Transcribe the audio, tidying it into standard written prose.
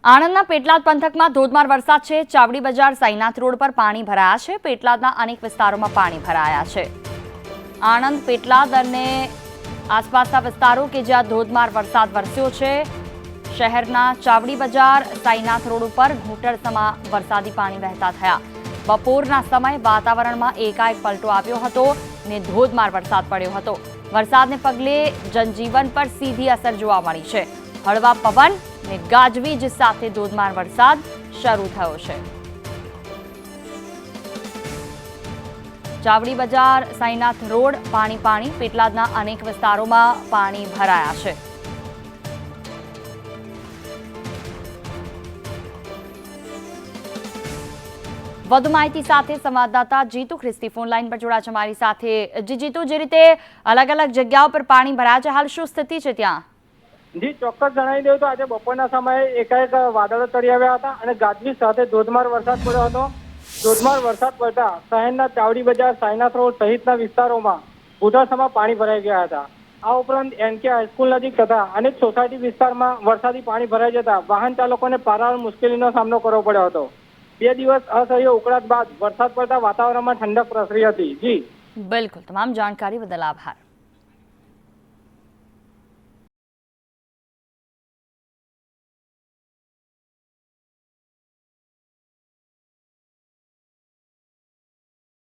આણંદના પેટલાદ પંથકમાં ધોધમાર વરસાદ છે। ચાવડી બજાર સાઈનાથ રોડ પર પાણી ભરાયા છે। પેટલાદના અનેક વિસ્તારોમાં પાણી ભરાયા છે। આણંદ પેટલાદ અને આસપાસના વિસ્તારો કે જ્યાં ધોધમાર વરસાદ વરસ્યો છે। શહેરના ચાવડી બજાર સાઈનાથ રોડ ઉપર ઘૂંટણસમાં વરસાદી પાણી વહેતા થયા। બપોરના સમયે વાતાવરણમાં એકાએક પલટો આવ્યો હતો ને ધોધમાર વરસાદ પડ્યો હતો। વરસાદને પગલે જનજીવન પર સીધી અસર જોવા મળી છે। હળવા પવન ને ગાજવીજ સાથે ધોધમાર વરસાદ શરૂ થયો છે। ચાવડી બજાર સાઈનાથ રોડ પાણી પેટલાદના અનેક વિસ્તારોમાં પાણી ભરાયા છે। વધુ માહિતી સાથે સંવાદદાતા જીતુ ખ્રિસ્તી ફોન લાઈન પર જોડાયા છે અમારી સાથે। જીતુ, જે રીતે અલગ અલગ જગ્યાઓ પર પાણી ભરાયા છે, હાલ શું સ્થિતિ છે ત્યાં? જી ચોક્કસ જણાવી દઉં તો આજે બપોરના સમયે એકાએક વાદળો ચડી આવ્યા હતા અને ગાજવીજ સાથે ધોધમાર વરસાદ પડ્યો હતો। ધોધમાર વરસાદ પડતા શહેરના ચાવડી બજાર સાઈનાથ રોડ સહિતના વિસ્તારોમાં ઘૂંટણસમાં પાણી ભરાઈ ગયા હતા। આ ઉપરાંત એનકે હાઈસ્કૂલ નજીક તથા અનેક સોસાયટી વિસ્તારમાં વરસાદી પાણી ભરાઈ જતા વાહન ચાલકોને પારાવાર મુશ્કેલીનો સામનો કરવો પડ્યો હતો। 2 દિવસ અસહ્ય ઉકળાટ બાદ વરસાદ પડતા વાતાવરણમાં ઠંડક પ્રસરી હતી। જી બિલકુલ, તમામ જાણકારી બદલ આભાર।